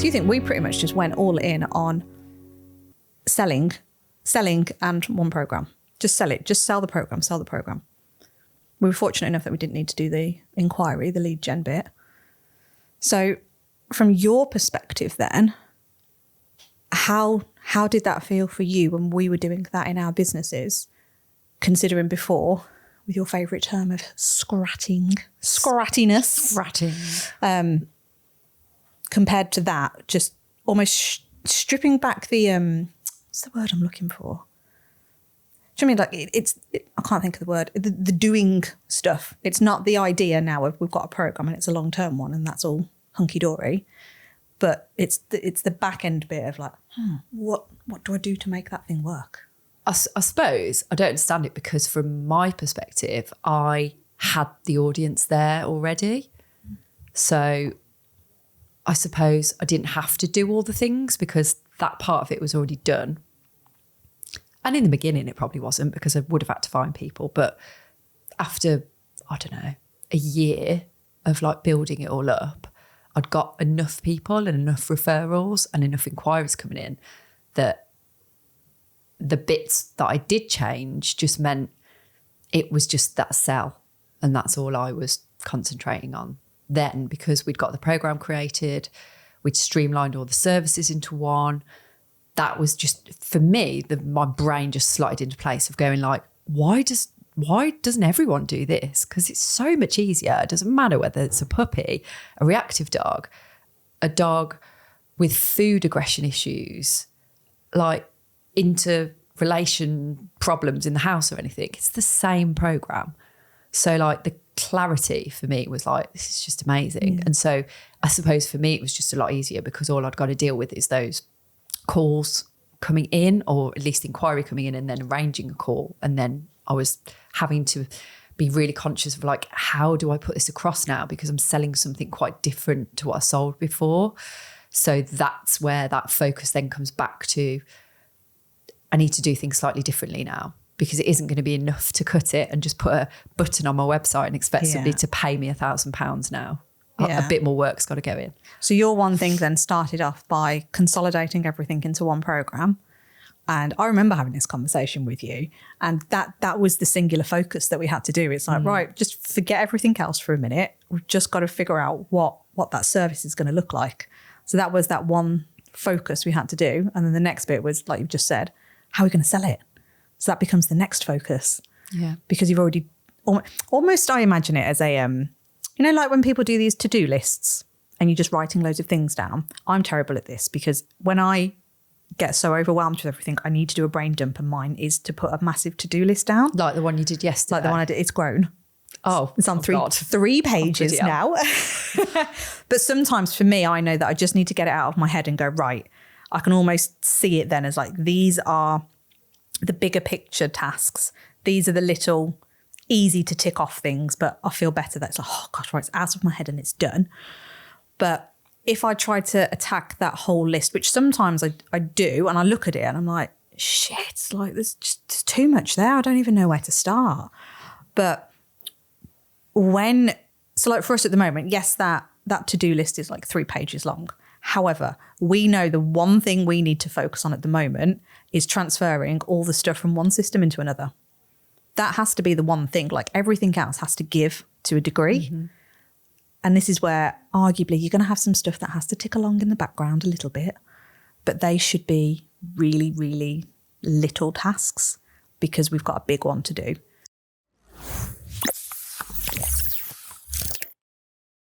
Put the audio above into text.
So you think we pretty much just went all in on selling and one program. Just sell it. Just sell the program. We were fortunate enough that we didn't need to do the inquiry, the lead gen bit. So from your perspective then, how did that feel for you when we were doing that in our businesses, considering before, with your favourite term of scrattiness, compared to that, just almost stripping back the, what's the word I'm looking for? Do you know what I mean? Like I can't think of the word, the doing stuff. It's not the idea now of we've got a program and it's a long-term one and that's all hunky-dory. But it's the back end bit of like, what do I do to make that thing work? I suppose I don't understand it because from my perspective, I had the audience there already. So I suppose I didn't have to do all the things because that part of it was already done. And in the beginning, it probably wasn't because I would have had to find people. But after, I don't know, a year of like building it all up, I'd got enough people and enough referrals and enough inquiries coming in that the bits that I did change just meant it was just that sell. And that's all I was concentrating on then because we'd got the program created, we'd streamlined all the services into one. That was just, for me, my brain just slotted into place of going like, why doesn't everyone do this? Because it's so much easier. It doesn't matter whether it's a puppy, a reactive dog, a dog with food aggression issues, like interrelation problems in the house or anything. It's the same program. So like the clarity for me was like, this is just amazing. Yeah. And so I suppose for me, it was just a lot easier because all I'd got to deal with is those calls coming in, or at least inquiry coming in, and then arranging a call. And then I was having to be really conscious of like, how do I put this across now? Because I'm selling something quite different to what I sold before. So that's where that focus then comes back to, I need to do things slightly differently now because it isn't going to be enough to cut it and just put a button on my website and expect somebody to pay me £1,000 now. A bit more work's got to go in. So your one thing then started off by consolidating everything into one program. And I remember having this conversation with you, and that was the singular focus that we had to do. It's like, right, just forget everything else for a minute. We've just got to figure out what that service is going to look like. So that was that one focus we had to do. And then the next bit was, like you've just said, how are we going to sell it? So that becomes the next focus. Yeah. Because you've already, almost I imagine it as a, you know, like when people do these to-do lists and you're just writing loads of things down. I'm terrible at this because when I get so overwhelmed with everything, I need to do a brain dump, and mine is to put a massive to-do list down. Like the one you did yesterday? Like the one I did. It's grown. Oh, it's on three pages now. But sometimes for me, I know that I just need to get it out of my head and go, right, I can almost see it then as like, these are the bigger picture tasks. These are the little easy to tick off things, but I feel better that it's like, oh gosh, right, it's out of my head and it's done. But if I try to attack that whole list, which sometimes I do, and I look at it and I'm like, shit, like there's too much there. I don't even know where to start. But so like for us at the moment, yes, that to-do list is like 3 pages long. However, we know the one thing we need to focus on at the moment is transferring all the stuff from one system into another. That has to be the one thing. Like everything else has to give to a degree. Mm-hmm. And this is where arguably you're going to have some stuff that has to tick along in the background a little bit, but they should be really, really little tasks because we've got a big one to do.